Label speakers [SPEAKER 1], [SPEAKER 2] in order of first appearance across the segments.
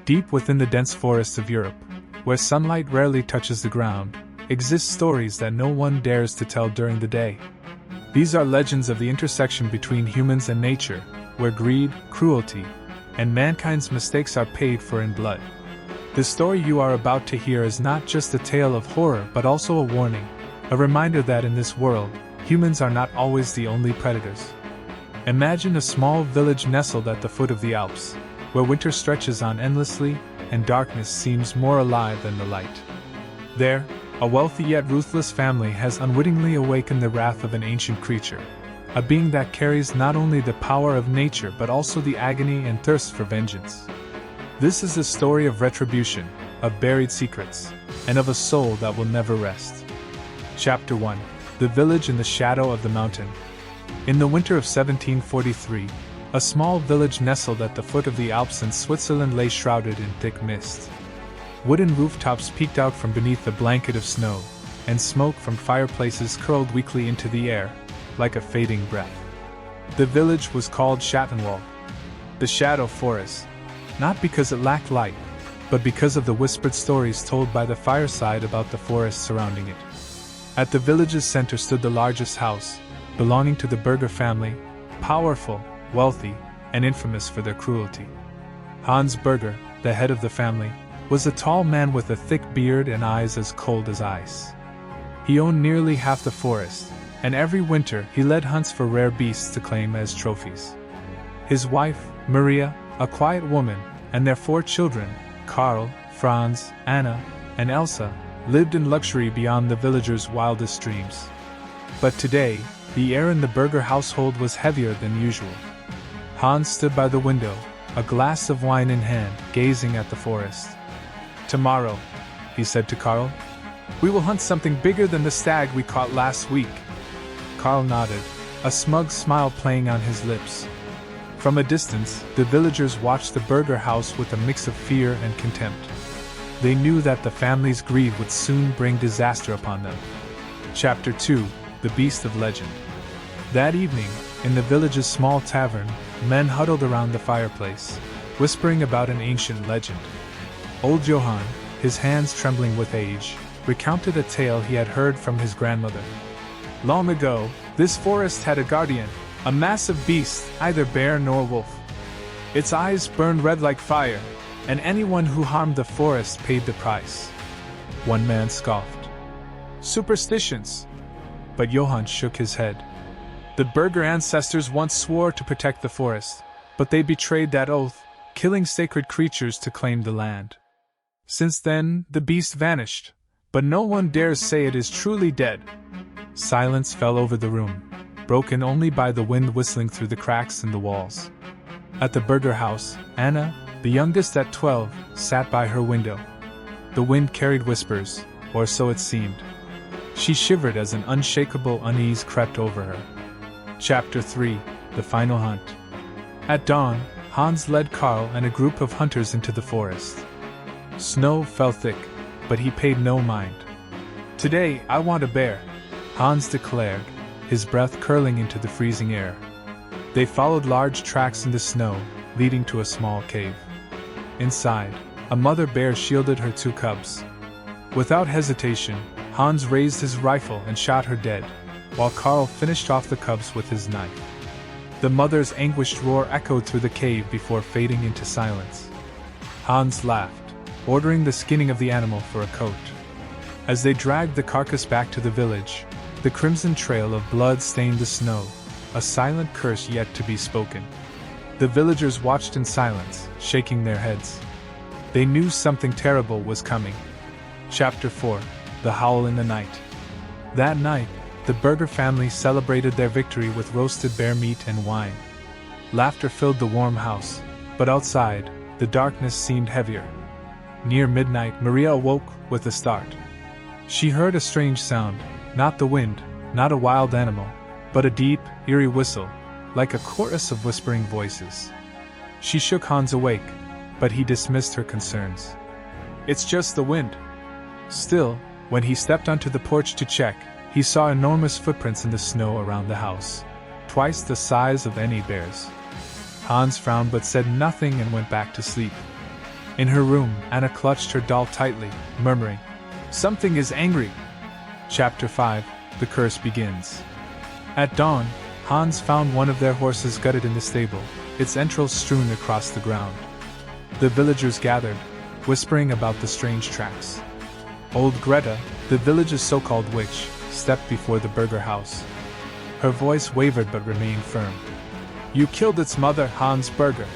[SPEAKER 1] Deep within the dense forests of Europe, where sunlight rarely touches the ground, exist stories that no one dares to tell during the day. These are legends of the intersection between humans and nature, where greed, cruelty, and mankind's mistakes are paid for in blood. The story you are about to hear is not just a tale of horror but also a warning, a reminder that in this world, humans are not always the only predators. Imagine a small village nestled at the foot of the Alps, where winter stretches on endlessly and darkness seems more alive than the light. There, a wealthy yet ruthless family has unwittingly awakened the wrath of an ancient creature, a being that carries not only the power of nature but also the agony and thirst for vengeance. This is a story of retribution, of buried secrets, and of a soul that will never rest. Chapter 1: The Village in the Shadow of the Mountain. In the winter of 1743, a small village nestled at the foot of the Alps in Switzerland lay shrouded in thick mist. Wooden rooftops peeked out from beneath a blanket of snow, and smoke from fireplaces curled weakly into the air, like a fading breath. The village was called Schattenwald, the Shadow Forest, not because it lacked light, but because of the whispered stories told by the fireside about the forest surrounding it. At the village's center stood the largest house, belonging to the Berger family, powerful, wealthy, and infamous for their cruelty. Hans Berger, the head of the family, was a tall man with a thick beard and eyes as cold as ice. He owned nearly half the forest, and every winter he led hunts for rare beasts to claim as trophies. His wife, Maria, a quiet woman, and their 4 children, Karl, Franz, Anna, and Elsa, lived in luxury beyond the villagers' wildest dreams. But today, the air in the Berger household was heavier than usual. Hans stood by the window, a glass of wine in hand, gazing at the forest. "Tomorrow," he said to Karl, "we will hunt something bigger than the stag we caught last week." Karl nodded, a smug smile playing on his lips. From a distance, the villagers watched the Berger house with a mix of fear and contempt. They knew that the family's greed would soon bring disaster upon them. Chapter 2: The Beast of Legend. That evening, in the village's small tavern, men huddled around the fireplace, whispering about an ancient legend. Old Johann, his hands trembling with age, recounted a tale he had heard from his grandmother. Long ago, this forest had a guardian, a massive beast, neither bear nor wolf. Its eyes burned red like fire, and anyone who harmed the forest paid the price. One man scoffed. "Superstitions!" But Johann shook his head. The Berger ancestors once swore to protect the forest, but they betrayed that oath, killing sacred creatures to claim the land. Since then, the beast vanished, but no one dares say it is truly dead. Silence fell over the room, broken only by the wind whistling through the cracks in the walls. At the Berger house, Anna, the youngest at 12, sat by her window. The wind carried whispers, or so it seemed. She shivered as an unshakable unease crept over her. Chapter 3: The Final Hunt. At dawn, Hans led Karl and a group of hunters into the forest. Snow fell thick, but he paid no mind. "Today, I want a bear," Hans declared, his breath curling into the freezing air. They followed large tracks in the snow, leading to a small cave. Inside, a mother bear shielded her 2 cubs. Without hesitation, Hans raised his rifle and shot her dead, while Karl finished off the cubs with his knife. The mother's anguished roar echoed through the cave before fading into silence. Hans laughed, ordering the skinning of the animal for a coat. As they dragged the carcass back to the village, the crimson trail of blood stained the snow, a silent curse yet to be spoken. The villagers watched in silence, shaking their heads. They knew something terrible was coming. Chapter 4: The Howl in the Night. That night, the Berger family celebrated their victory with roasted bear meat and wine. Laughter filled the warm house, but outside, the darkness seemed heavier. Near midnight, Maria awoke with a start. She heard a strange sound, not the wind, not a wild animal, but a deep, eerie whistle, like a chorus of whispering voices. She shook Hans awake, but he dismissed her concerns. "It's just the wind." Still, when he stepped onto the porch to check, he saw enormous footprints in the snow around the house, twice the size of any bear's. Hans frowned but said nothing and went back to sleep. In her room, Anna clutched her doll tightly, murmuring, "Something is angry." Chapter 5. The curse begins. At dawn, Hans found one of their horses gutted in the stable, its entrails strewn across the ground. The villagers gathered, whispering about the strange tracks. Old Greta, the village's so-called witch, stepped before the Burger house. Her voice wavered but remained firm. "You killed its mother, Hans Burger.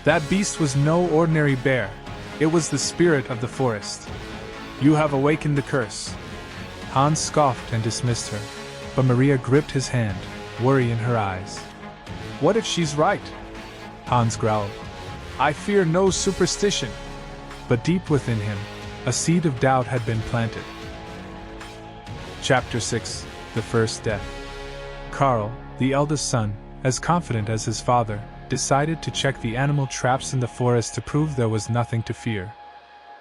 [SPEAKER 1] That beast was no ordinary bear. It was the spirit of the forest. You have awakened the curse." Hans scoffed and dismissed her, but Maria gripped his hand, worry in her eyes. "What if she's right?" Hans growled. "I fear no superstition." But deep within him, a seed of doubt had been planted. Chapter 6. The First Death. Karl, the eldest son, as confident as his father, decided to check the animal traps in the forest to prove there was nothing to fear.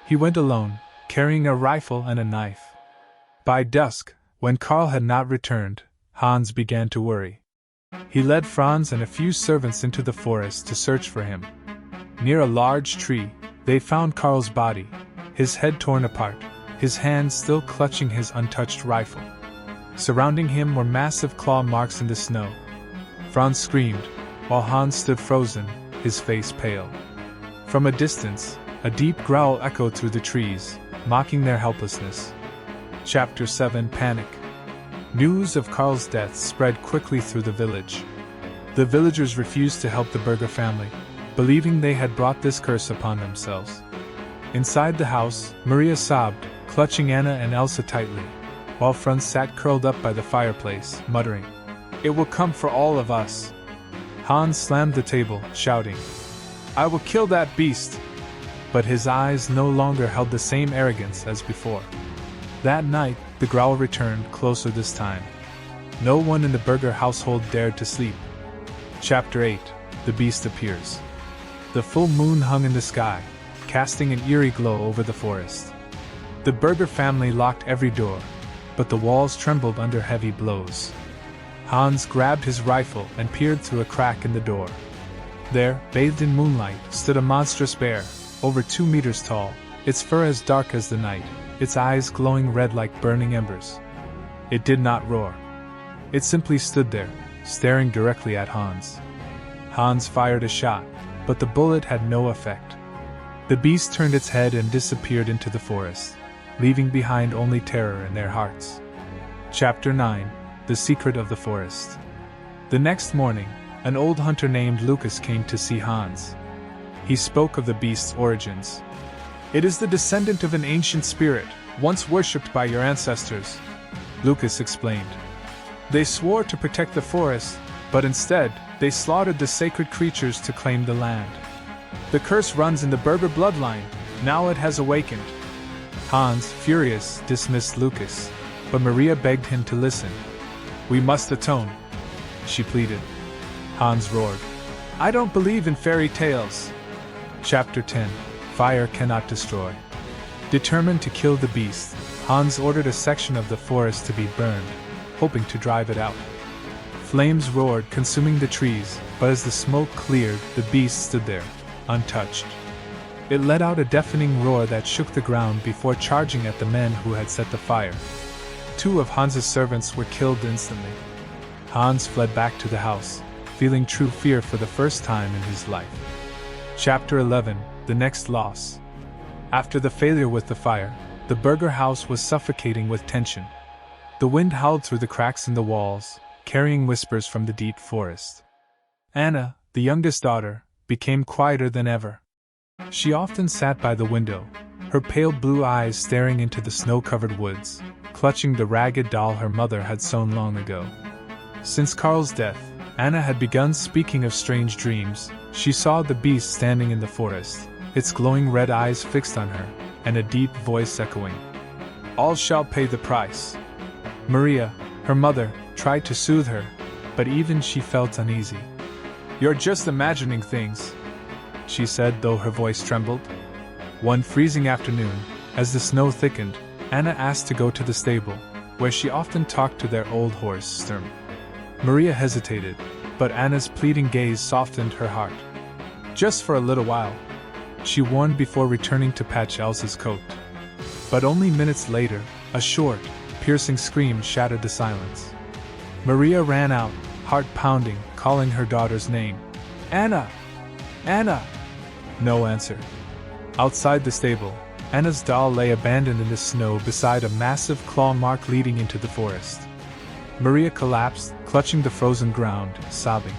[SPEAKER 1] He went alone, carrying a rifle and a knife. By dusk, when Karl had not returned, Hans began to worry. He led Franz and a few servants into the forest to search for him. Near a large tree, they found Karl's body, his head torn apart, his hands still clutching his untouched rifle. Surrounding him were massive claw marks in the snow. Franz screamed, while Hans stood frozen, his face pale. From a distance, a deep growl echoed through the trees, mocking their helplessness. Chapter 7. Panic. News of Karl's death spread quickly through the village. The villagers refused to help the Burger family, believing they had brought this curse upon themselves. Inside the house, Maria sobbed, clutching Anna and Elsa tightly, while Franz sat curled up by the fireplace, muttering, "It will come for all of us." Hans slammed the table, shouting, "I will kill that beast!" But his eyes no longer held the same arrogance as before. That night, the growl returned, closer this time. No one in the Burger household dared to sleep. Chapter 8. The Beast Appears. The full moon hung in the sky, casting an eerie glow over the forest. The Burger family locked every door, but the walls trembled under heavy blows. Hans grabbed his rifle and peered through a crack in the door. There, bathed in moonlight, stood a monstrous bear, over 2 meters tall, its fur as dark as the night, its eyes glowing red like burning embers. It did not roar. It simply stood there, staring directly at Hans. Hans fired a shot, but the bullet had no effect. The beast turned its head and disappeared into the forest, leaving behind only terror in their hearts. Chapter 9. The Secret of the Forest. The next morning, an old hunter named Lucas came to see Hans. He spoke of the beast's origins. "It is the descendant of an ancient spirit, once worshipped by your ancestors," Lucas explained. "They swore to protect the forest, but instead, they slaughtered the sacred creatures to claim the land. The curse runs in the Burger bloodline, now it has awakened." Hans, furious, dismissed Lucas, but Maria begged him to listen. "We must atone," she pleaded. Hans roared, "I don't believe in fairy tales." Chapter 10. Fire Cannot Destroy. Determined to kill the beast, Hans ordered a section of the forest to be burned, hoping to drive it out. Flames roared, consuming the trees, but as the smoke cleared, the beast stood there, untouched. It let out a deafening roar that shook the ground before charging at the men who had set the fire. 2 of Hans's servants were killed instantly. Hans fled back to the house, feeling true fear for the first time in his life. Chapter 11. The Next Loss. After the failure with the fire, the Burger house was suffocating with tension. The wind howled through the cracks in the walls, carrying whispers from the deep forest. Anna, the youngest daughter, became quieter than ever. She often sat by the window, her pale blue eyes staring into the snow-covered woods, clutching the ragged doll her mother had sewn long ago. Since Karl's death, Anna had begun speaking of strange dreams. She saw the beast standing in the forest, its glowing red eyes fixed on her, and a deep voice echoing, "All shall pay the price." Maria, her mother, tried to soothe her, but even she felt uneasy. "You're just imagining things," she said, though her voice trembled. One freezing afternoon, as the snow thickened, Anna asked to go to the stable, where she often talked to their old horse, Sturm. Maria hesitated, but Anna's pleading gaze softened her heart. "Just for a little while," she warned before returning to patch Elsa's coat. But only minutes later, a short, piercing scream shattered the silence. Maria ran out, heart pounding, calling her daughter's name. "Anna! Anna!" No answer. Outside the stable, Anna's doll lay abandoned in the snow beside a massive claw mark leading into the forest. Maria collapsed, clutching the frozen ground, sobbing.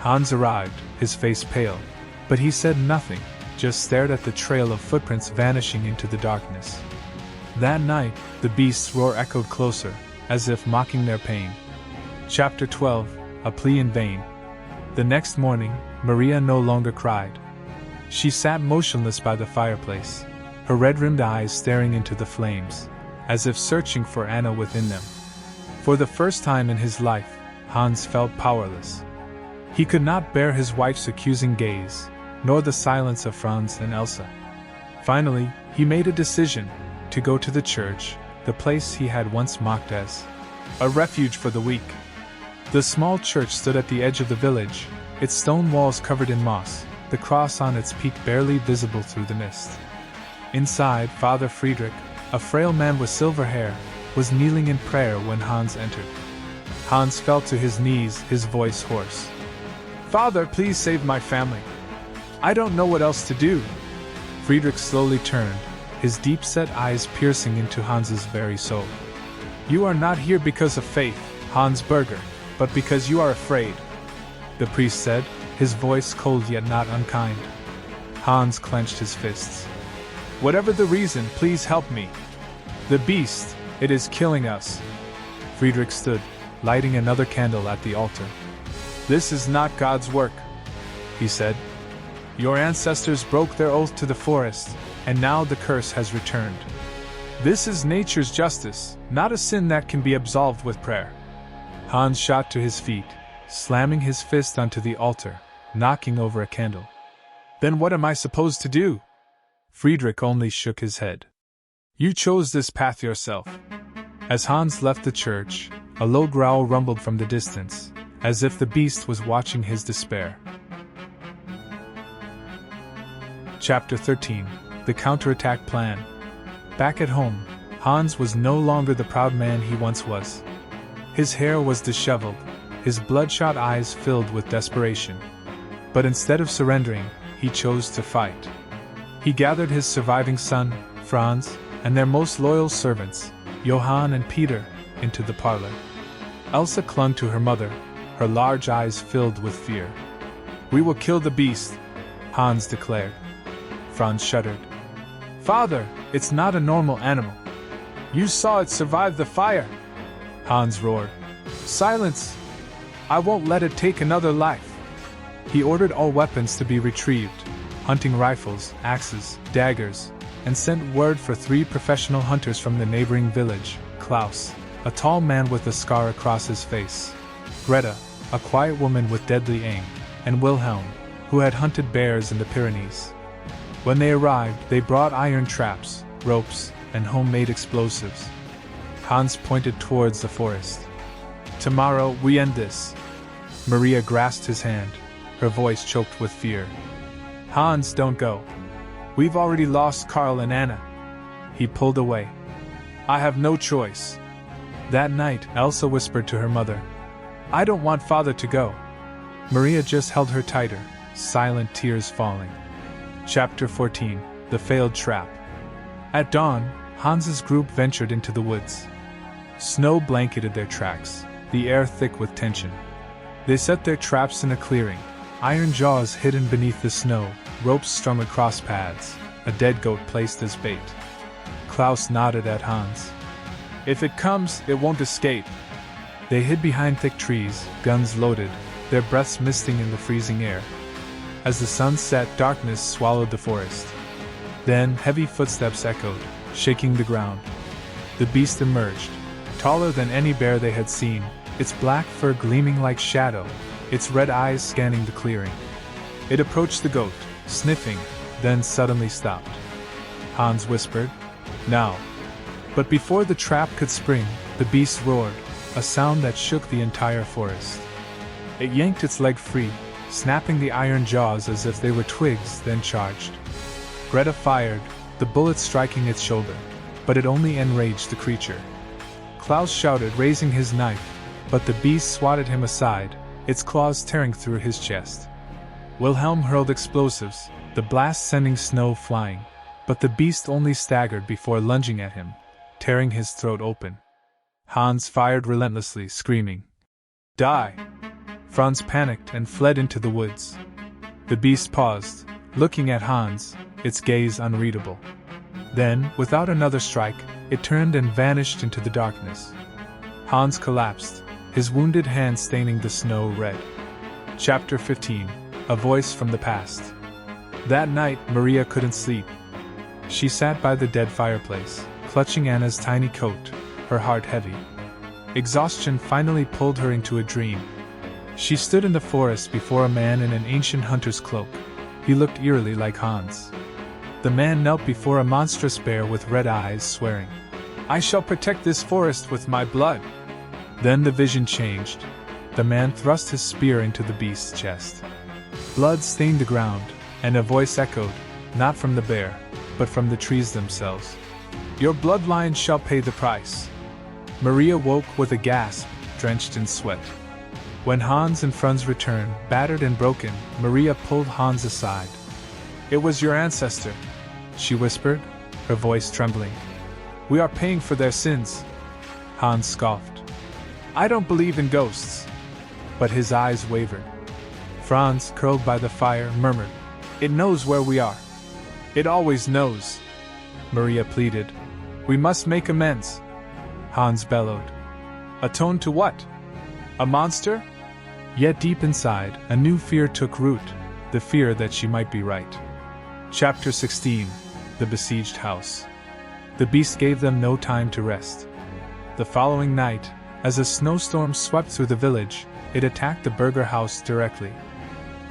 [SPEAKER 1] Hans arrived, his face pale. But he said nothing, just stared at the trail of footprints vanishing into the darkness. That night, the beast's roar echoed closer, as if mocking their pain. Chapter 12, A Plea in Vain. The next morning, Maria no longer cried. She sat motionless by the fireplace, her red-rimmed eyes staring into the flames, as if searching for Anna within them. For the first time in his life, Hans felt powerless. He could not bear his wife's accusing gaze, nor the silence of Franz and Elsa. Finally, he made a decision to go to the church, the place he had once mocked as a refuge for the weak. The small church stood at the edge of the village, its stone walls covered in moss, the cross on its peak barely visible through the mist. Inside, Father Friedrich, a frail man with silver hair, was kneeling in prayer when Hans entered. Hans fell to his knees, his voice hoarse. "Father, please save my family. I don't know what else to do." Friedrich slowly turned, his deep-set eyes piercing into Hans's very soul. "You are not here because of faith, Hans Berger, but because you are afraid," the priest said, his voice cold yet not unkind. Hans clenched his fists. "Whatever the reason, please help me. The beast, it is killing us." Friedrich stood, lighting another candle at the altar. "This is not God's work," he said. "Your ancestors broke their oath to the forest, and now the curse has returned. This is nature's justice, not a sin that can be absolved with prayer." Hans shot to his feet, slamming his fist onto the altar, knocking over a candle. "Then what am I supposed to do?" Friedrich only shook his head. "You chose this path yourself." As Hans left the church, a low growl rumbled from the distance, as if the beast was watching his despair. Chapter 13, The Counterattack Plan. Back at home, Hans was no longer the proud man he once was. His hair was disheveled, his bloodshot eyes filled with desperation. But instead of surrendering, he chose to fight. He gathered his surviving son, Franz, and their most loyal servants, Johann and Peter, into the parlor. Elsa clung to her mother, her large eyes filled with fear. "We will kill the beast," Hans declared. Franz shuddered. "Father, it's not a normal animal. You saw it survive the fire," Hans roared. "Silence! I won't let it take another life." He ordered all weapons to be retrieved, hunting rifles, axes, daggers, and sent word for 3 professional hunters from the neighboring village: Klaus, a tall man with a scar across his face; Greta, a quiet woman with deadly aim; and Wilhelm, who had hunted bears in the Pyrenees. When they arrived, they brought iron traps, ropes, and homemade explosives. Hans pointed towards the forest. "Tomorrow, we end this." Maria grasped his hand, her voice choked with fear. "Hans, don't go. We've already lost Karl and Anna." He pulled away. "I have no choice." That night, Elsa whispered to her mother, "I don't want father to go." Maria just held her tighter, silent tears falling. Chapter 14, The Failed Trap. At dawn, Hans's group ventured into the woods. Snow blanketed their tracks, the air thick with tension. They set their traps in a clearing, iron jaws hidden beneath the snow, ropes strung across paths, a dead goat placed as bait. Klaus nodded at Hans. "If it comes, it won't escape." They hid behind thick trees, guns loaded, their breaths misting in the freezing air. As the sun set, darkness swallowed the forest. Then heavy footsteps echoed, shaking the ground. The beast emerged, taller than any bear they had seen, its black fur gleaming like shadow, its red eyes scanning the clearing. It approached the goat, sniffing, then suddenly stopped. Hans whispered, "Now." But before the trap could spring, the beast roared, a sound that shook the entire forest. It yanked its leg free, snapping the iron jaws as if they were twigs, then charged. Greta fired, the bullet striking its shoulder, but it only enraged the creature. Klaus shouted, raising his knife, but the beast swatted him aside, its claws tearing through his chest. Wilhelm hurled explosives, the blast sending snow flying, but the beast only staggered before lunging at him, tearing his throat open. Hans fired relentlessly, screaming, "Die!" Franz panicked and fled into the woods. The beast paused, looking at Hans, its gaze unreadable. Then, without another strike, it turned and vanished into the darkness. Hans collapsed, his wounded hand staining the snow red. Chapter 15. A Voice from the Past. That night, Maria couldn't sleep. She sat by the dead fireplace, clutching Anna's tiny coat, her heart heavy. Exhaustion finally pulled her into a dream. She stood in the forest before a man in an ancient hunter's cloak. He looked eerily like Hans. The man knelt before a monstrous bear with red eyes, swearing, "I shall protect this forest with my blood." Then the vision changed. The man thrust his spear into the beast's chest. Blood stained the ground, and a voice echoed, not from the bear, but from the trees themselves. "Your bloodline shall pay the price." Maria woke with a gasp, drenched in sweat. When Hans and Franz returned, battered and broken, Maria pulled Hans aside. "It was your ancestor," she whispered, her voice trembling. "We are paying for their sins." Hans scoffed. "I don't believe in ghosts." But his eyes wavered. Franz, curled by the fire, murmured, "It knows where we are. It always knows." Maria pleaded, "We must make amends." Hans bellowed. "Atone to what? A monster?" Yet deep inside, a new fear took root, the fear that she might be right. Chapter 16. The Besieged House. The beast gave them no time to rest. The following night, as a snowstorm swept through the village, it attacked the Berger house directly.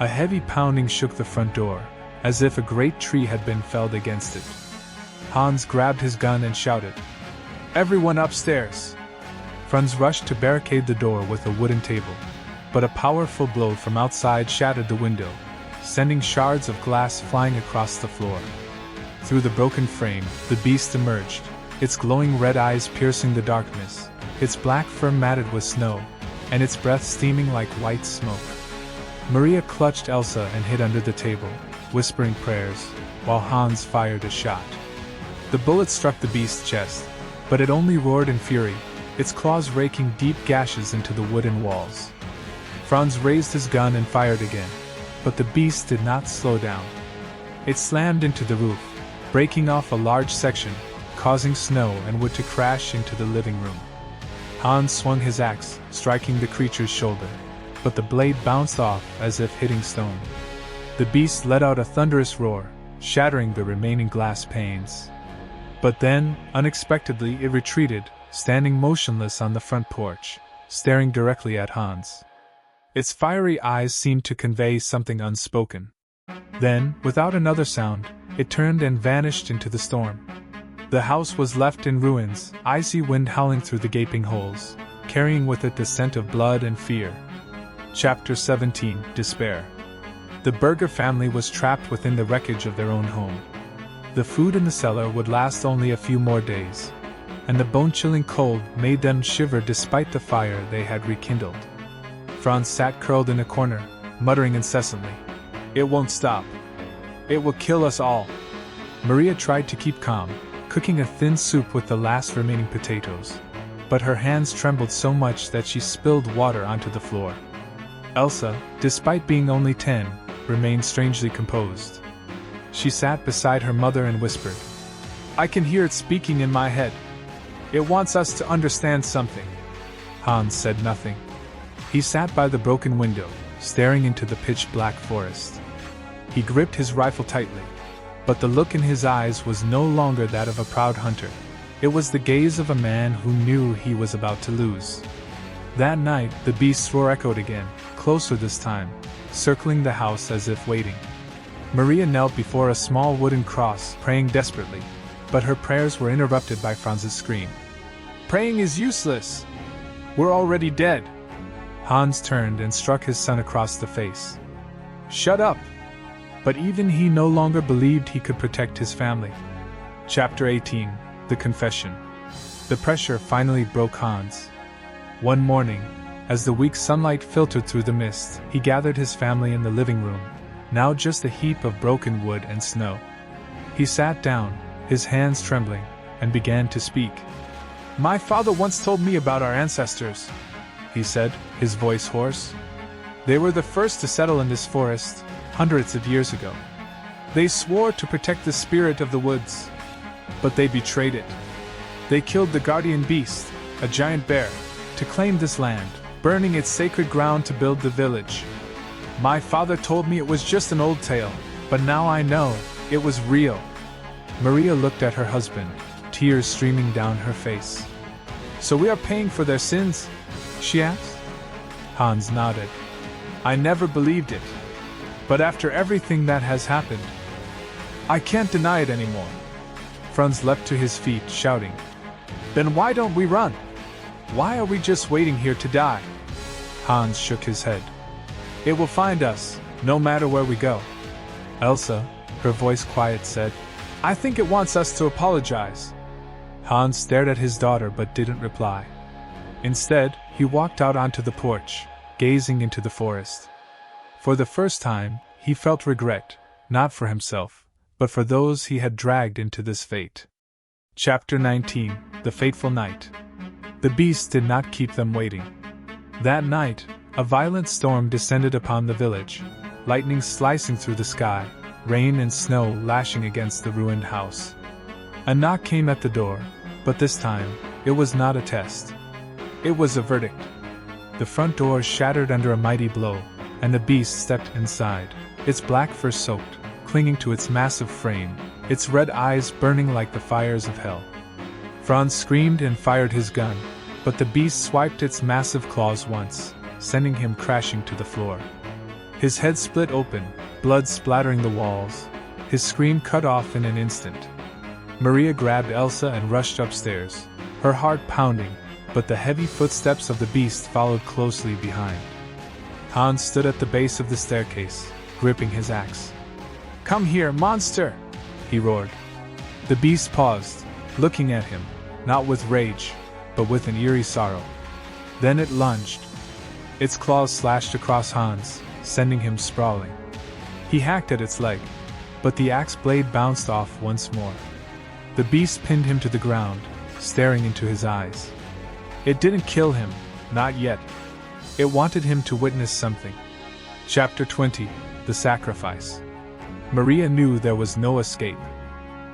[SPEAKER 1] A heavy pounding shook the front door, as if a great tree had been felled against it. Hans grabbed his gun and shouted, "Everyone upstairs!" Franz rushed to barricade the door with a wooden table, but a powerful blow from outside shattered the window, sending shards of glass flying across the floor. Through the broken frame, the beast emerged, its glowing red eyes piercing the darkness, its black fur matted with snow, and its breath steaming like white smoke. Maria clutched Elsa and hid under the table, whispering prayers, while Hans fired a shot. The bullet struck the beast's chest, but it only roared in fury, its claws raking deep gashes into the wooden walls. Franz raised his gun and fired again, but the beast did not slow down. It slammed into the roof, breaking off a large section, causing snow and wood to crash into the living room. Hans swung his axe, striking the creature's shoulder, but the blade bounced off as if hitting stone. The beast let out a thunderous roar, shattering the remaining glass panes. But then, unexpectedly, it retreated, standing motionless on the front porch, staring directly at Hans. Its fiery eyes seemed to convey something unspoken. Then, without another sound, it turned and vanished into the storm. The house was left in ruins, icy wind howling through the gaping holes, carrying with it the scent of blood and fear. Chapter 17. Despair. The Berger family was trapped within the wreckage of their own home. The food in the cellar would last only a few more days, and the bone-chilling cold made them shiver despite the fire they had rekindled. Franz sat curled in a corner, muttering incessantly, "It won't stop. It will kill us all." Maria tried to keep calm, cooking a thin soup with the last remaining potatoes, but her hands trembled so much that she spilled water onto the floor. Elsa, despite being only 10, remained strangely composed. She sat beside her mother and whispered, "I can hear it speaking in my head. It wants us to understand something." Hans said nothing. He sat by the broken window, staring into the pitch-black forest. He gripped his rifle tightly, but the look in his eyes was no longer that of a proud hunter. It was the gaze of a man who knew he was about to lose. That night, the beast's roar echoed again, closer this time, circling the house as if waiting. Maria knelt before a small wooden cross, praying desperately, but her prayers were interrupted by Franz's scream. "Praying is useless! We're already dead!" Hans turned and struck his son across the face. "Shut up!" But even he no longer believed he could protect his family. Chapter 18: The Confession. The pressure finally broke Hans. One morning, as the weak sunlight filtered through the mist, he gathered his family in the living room, now just a heap of broken wood and snow. He sat down, his hands trembling, and began to speak. "My father once told me about our ancestors," he said, his voice hoarse. "They were the first to settle in this forest, hundreds of years ago. They swore to protect the spirit of the woods. But they betrayed it. They killed the guardian beast, a giant bear, to claim this land, burning its sacred ground to build the village. My father told me it was just an old tale, but now I know, it was real." Maria looked at her husband, tears streaming down her face. "So we are paying for their sins?" she asked. Hans nodded. "I never believed it. But after everything that has happened, I can't deny it anymore." Franz leapt to his feet, shouting, "Then why don't we run? Why are we just waiting here to die?" Hans shook his head. "It will find us, no matter where we go." Elsa, her voice quiet, said, "I think it wants us to apologize." Hans stared at his daughter but didn't reply. Instead, he walked out onto the porch, gazing into the forest. For the first time, he felt regret, not for himself, but for those he had dragged into this fate. Chapter 19: The Fateful Night. The beasts did not keep them waiting. That night, a violent storm descended upon the village, lightning slicing through the sky, rain and snow lashing against the ruined house. A knock came at the door, but this time, it was not a test. It was a verdict. The front door shattered under a mighty blow, and the beast stepped inside, its black fur soaked, clinging to its massive frame, its red eyes burning like the fires of hell. Franz screamed and fired his gun, but the beast swiped its massive claws once, sending him crashing to the floor. His head split open, blood splattering the walls, his scream cut off in an instant. Maria grabbed Elsa and rushed upstairs, her heart pounding, but the heavy footsteps of the beast followed closely behind. Hans stood at the base of the staircase, gripping his axe. "Come here, monster!" he roared. The beast paused, looking at him, not with rage, but with an eerie sorrow. Then it lunged. Its claws slashed across Hans, sending him sprawling. He hacked at its leg, but the axe blade bounced off once more. The beast pinned him to the ground, staring into his eyes. It didn't kill him, not yet. It wanted him to witness something. Chapter 20: The Sacrifice. Maria knew there was no escape.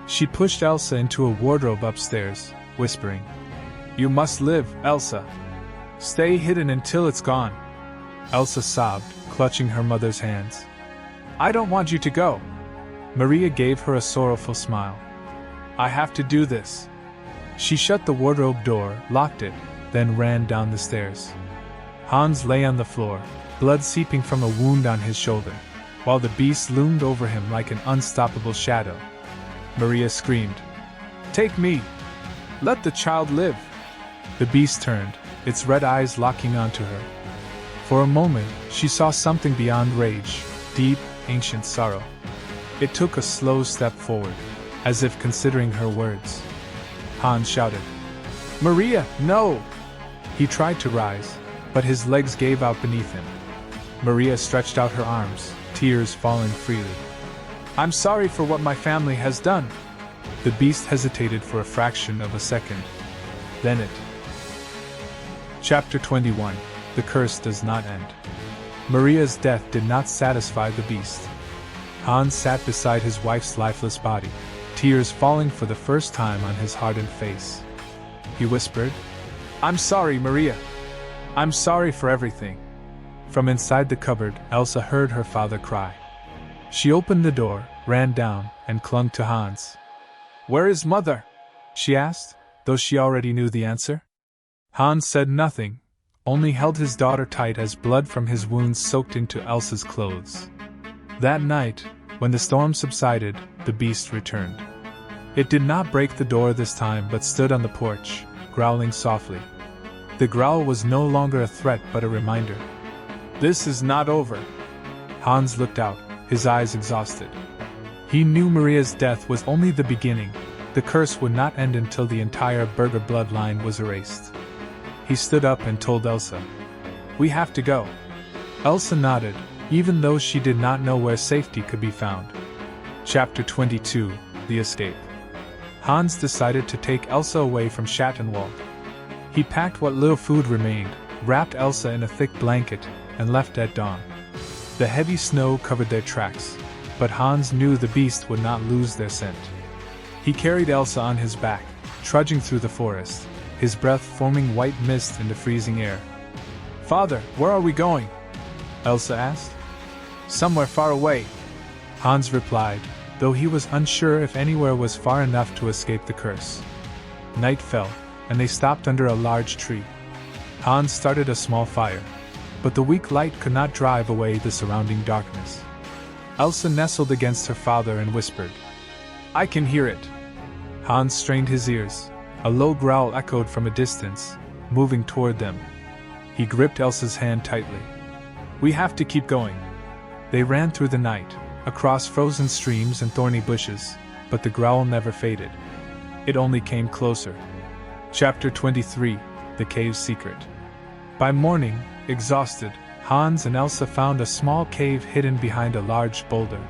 [SPEAKER 1] She pushed Elsa into a wardrobe upstairs, whispering, "You must live, Elsa. Stay hidden until it's gone." Elsa sobbed, clutching her mother's hands. "I don't want you to go." Maria gave her a sorrowful smile. "I have to do this." She shut the wardrobe door, locked it, then ran down the stairs. Hans lay on the floor, blood seeping from a wound on his shoulder, while the beast loomed over him like an unstoppable shadow. Maria screamed, "Take me! Let the child live!" The beast turned, its red eyes locking onto her. For a moment, she saw something beyond rage, deep, ancient sorrow. It took a slow step forward, as if considering her words. Hans shouted, "Maria, no!" He tried to rise, but his legs gave out beneath him. Maria stretched out her arms, tears falling freely. "I'm sorry for what my family has done." The beast hesitated for a fraction of a second. Then it. Chapter 21: The Curse Does Not End. Maria's death did not satisfy the beast. Hans sat beside his wife's lifeless body, tears falling for the first time on his hardened face. He whispered, "I'm sorry, Maria. I'm sorry for everything." From inside the cupboard, Elsa heard her father cry. She opened the door, ran down, and clung to Hans. "Where is Mother?" she asked, though she already knew the answer. Hans said nothing, only held his daughter tight as blood from his wounds soaked into Elsa's clothes. That night, when the storm subsided, the beast returned. It did not break the door this time but stood on the porch, growling softly. The growl was no longer a threat but a reminder. "This is not over." Hans looked out, his eyes exhausted. He knew Maria's death was only the beginning. The curse would not end until the entire Berger bloodline was erased. He stood up and told Elsa, "We have to go." Elsa nodded, even though she did not know where safety could be found. Chapter 22: The Escape. Hans decided to take Elsa away from Schattenwald. He packed what little food remained, wrapped Elsa in a thick blanket, and left at dawn. The heavy snow covered their tracks, but Hans knew the beast would not lose their scent. He carried Elsa on his back, trudging through the forest, his breath forming white mist in the freezing air. "Father, where are we going?" Elsa asked. "Somewhere far away," Hans replied, though he was unsure if anywhere was far enough to escape the curse. Night fell, and they stopped under a large tree. Hans started a small fire, but the weak light could not drive away the surrounding darkness. Elsa nestled against her father and whispered, "I can hear it." Hans strained his ears. A low growl echoed from a distance, moving toward them. He gripped Elsa's hand tightly. "We have to keep going." They ran through the night, across frozen streams and thorny bushes, but the growl never faded. It only came closer. Chapter 23: The Cave's Secret. By morning, exhausted, Hans and Elsa found a small cave hidden behind a large boulder.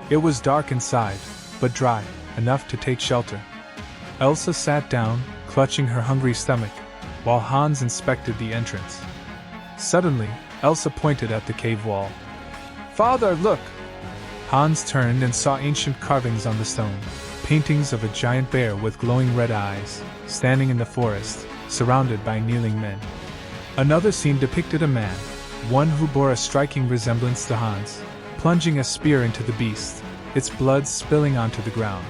[SPEAKER 1] It was dark inside, but dry, enough to take shelter. Elsa sat down, clutching her hungry stomach, while Hans inspected the entrance. Suddenly, Elsa pointed at the cave wall. "Father, look!" Hans turned and saw ancient carvings on the stone, paintings of a giant bear with glowing red eyes, standing in the forest, surrounded by kneeling men. Another scene depicted a man, one who bore a striking resemblance to Hans, plunging a spear into the beast, its blood spilling onto the ground.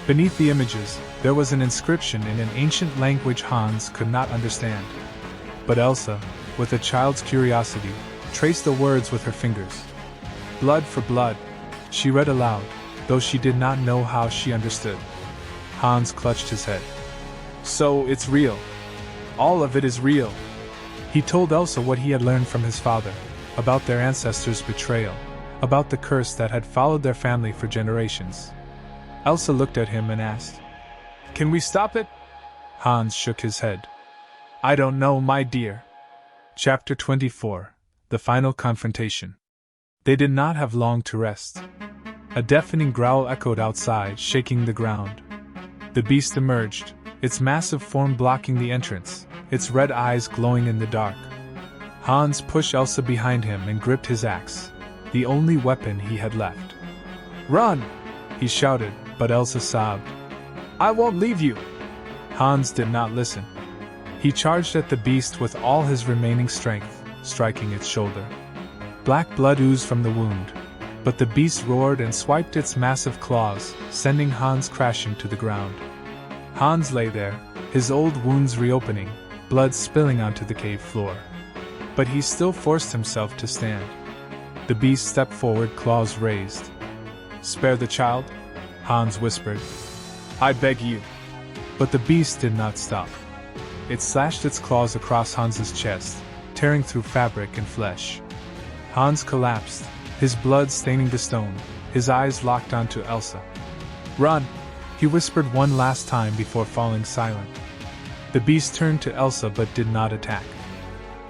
[SPEAKER 1] Beneath the images, there was an inscription in an ancient language Hans could not understand. But Elsa, with a child's curiosity, traced the words with her fingers. "Blood for blood," she read aloud, though she did not know how she understood. Hans clutched his head. "So it's real. All of it is real." He told Elsa what he had learned from his father, about their ancestors' betrayal, about the curse that had followed their family for generations. Elsa looked at him and asked, "Can we stop it?" Hans shook his head. "I don't know, my dear." Chapter 24: The Final Confrontation. They did not have long to rest. A deafening growl echoed outside, shaking the ground. The beast emerged, its massive form blocking the entrance, its red eyes glowing in the dark. Hans pushed Elsa behind him and gripped his axe, the only weapon he had left. "Run!" he shouted, but Elsa sobbed. "I won't leave you!" Hans did not listen. He charged at the beast with all his remaining strength, striking its shoulder. Black blood oozed from the wound, but the beast roared and swiped its massive claws, sending Hans crashing to the ground. Hans lay there, his old wounds reopening, blood spilling onto the cave floor. But he still forced himself to stand. The beast stepped forward, claws raised. "Spare the child," Hans whispered. "I beg you." But the beast did not stop. It slashed its claws across Hans's chest, tearing through fabric and flesh. Hans collapsed, his blood staining the stone, his eyes locked onto Elsa. "Run!" he whispered one last time before falling silent. The beast turned to Elsa but did not attack.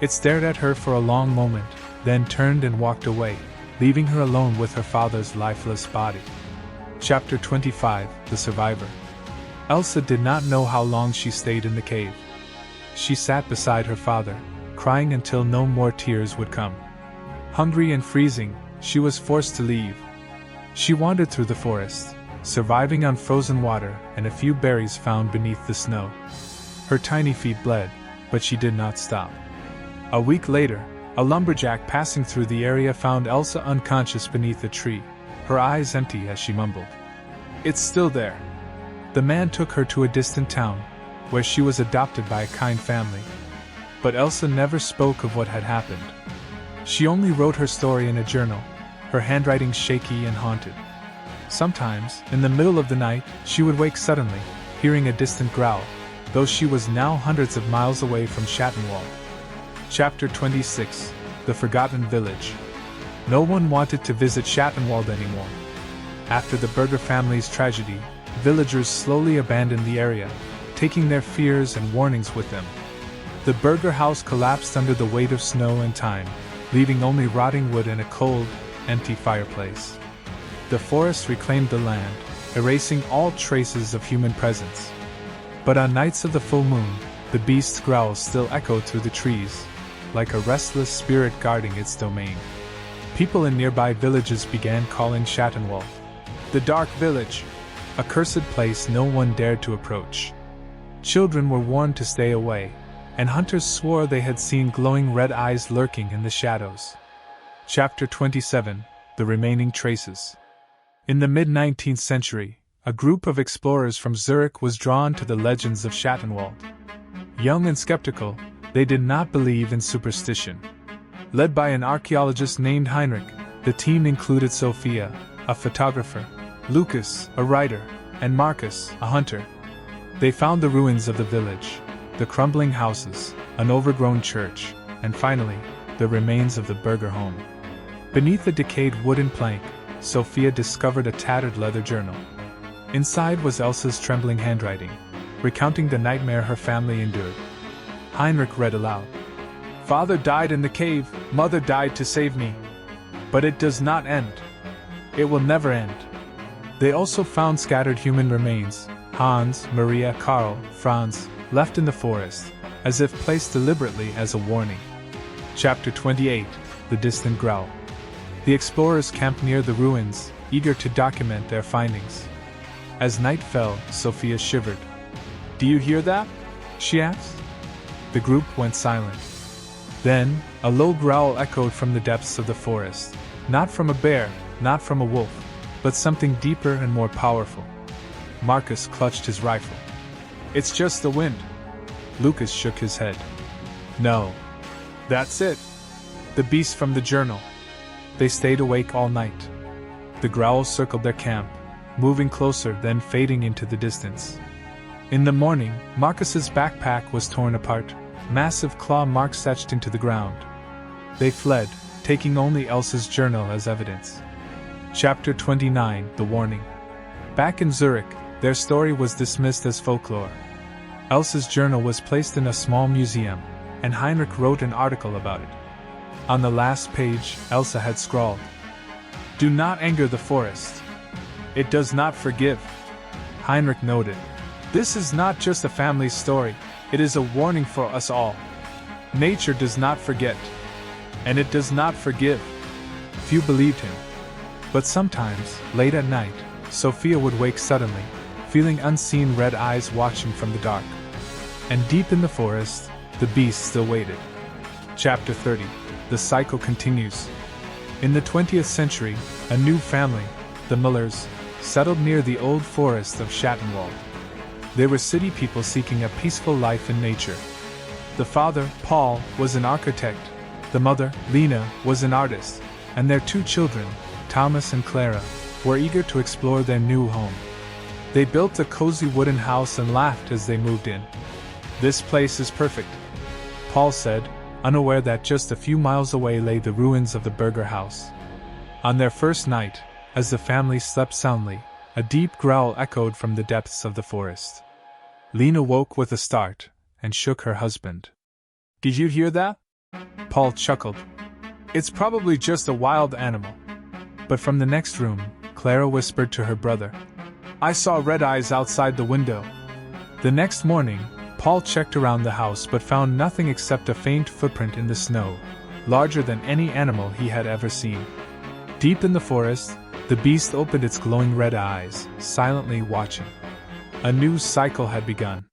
[SPEAKER 1] It stared at her for a long moment, then turned and walked away, leaving her alone with her father's lifeless body. Chapter 25: The Survivor. Elsa did not know how long she stayed in the cave. She sat beside her father, crying until no more tears would come. Hungry and freezing, she was forced to leave. She wandered through the forest, surviving on frozen water and a few berries found beneath the snow. Her tiny feet bled, but she did not stop. A week later, a lumberjack passing through the area found Elsa unconscious beneath a tree, her eyes empty as she mumbled, "It's still there." The man took her to a distant town, where she was adopted by a kind family. But Elsa never spoke of what had happened. She only wrote her story in a journal, her handwriting shaky and haunted. Sometimes, in the middle of the night, she would wake suddenly, hearing a distant growl, though she was now hundreds of miles away from Schattenwald. Chapter 26: The Forgotten Village. No one wanted to visit Schattenwald anymore. After the Berger family's tragedy, villagers slowly abandoned the area, taking their fears and warnings with them. The Berger house collapsed under the weight of snow and time, leaving only rotting wood and a cold, empty fireplace. The forest reclaimed the land, erasing all traces of human presence. But on nights of the full moon, the beast's growls still echoed through the trees, like a restless spirit guarding its domain. People in nearby villages began calling Schattenwald the Dark Village, a cursed place no one dared to approach. Children were warned to stay away, and hunters swore they had seen glowing red eyes lurking in the shadows. Chapter 27: The Remaining Traces. In the mid-19th century, a group of explorers from Zurich was drawn to the legends of Schattenwald. Young and skeptical, they did not believe in superstition. Led by an archaeologist named Heinrich, the team included Sophia, a photographer, Lucas, a writer, and Marcus, a hunter. They found the ruins of the village, the crumbling houses, an overgrown church, and finally, the remains of the Berger home. Beneath the decayed wooden plank, Sophia discovered a tattered leather journal. Inside was Elsa's trembling handwriting, recounting the nightmare her family endured. Heinrich read aloud. "Father died in the cave, mother died to save me. But it does not end. It will never end." They also found scattered human remains, Hans, Maria, Karl, Franz, left in the forest, as if placed deliberately as a warning. Chapter 28: The Distant Growl. The explorers camped near the ruins, eager to document their findings. As night fell, Sophia shivered. "Do you hear that?" she asked. The group went silent. Then, a low growl echoed from the depths of the forest. Not from a bear, not from a wolf, but something deeper and more powerful. Marcus clutched his rifle. "It's just the wind." Lucas shook his head. "No. That's it. The beast from the journal." They stayed awake all night. The growls circled their camp, moving closer then fading into the distance. In the morning, Marcus's backpack was torn apart, massive claw marks etched into the ground. They fled, taking only Elsa's journal as evidence. Chapter 29: The Warning. Back in Zurich, their story was dismissed as folklore. Elsa's journal was placed in a small museum, and Heinrich wrote an article about it. On the last page, Elsa had scrawled, "Do not anger the forest. It does not forgive." Heinrich noted, "This is not just a family story, it is a warning for us all. Nature does not forget, and it does not forgive." Few believed him. But sometimes, late at night, Sophia would wake suddenly, feeling unseen red eyes watching from the dark. And deep in the forest, the beast still waited. Chapter 30: The Cycle Continues. In the 20th century, a new family, the Müllers, settled near the old forest of Schattenwald. They were city people seeking a peaceful life in nature. The father, Paul, was an architect, the mother, Lena, was an artist, and their two children, Thomas and Clara, were eager to explore their new home. They built a cozy wooden house and laughed as they moved in. "This place is perfect," Paul said, unaware that just a few miles away lay the ruins of the Berger house. On their first night, as the family slept soundly, a deep growl echoed from the depths of the forest. Lena woke with a start, and shook her husband. "Did you hear that?" Paul chuckled. "It's probably just a wild animal." But from the next room, Clara whispered to her brother, "I saw red eyes outside the window." The next morning, Paul checked around the house but found nothing except a faint footprint in the snow, larger than any animal he had ever seen. Deep in the forest, the beast opened its glowing red eyes, silently watching. A new cycle had begun.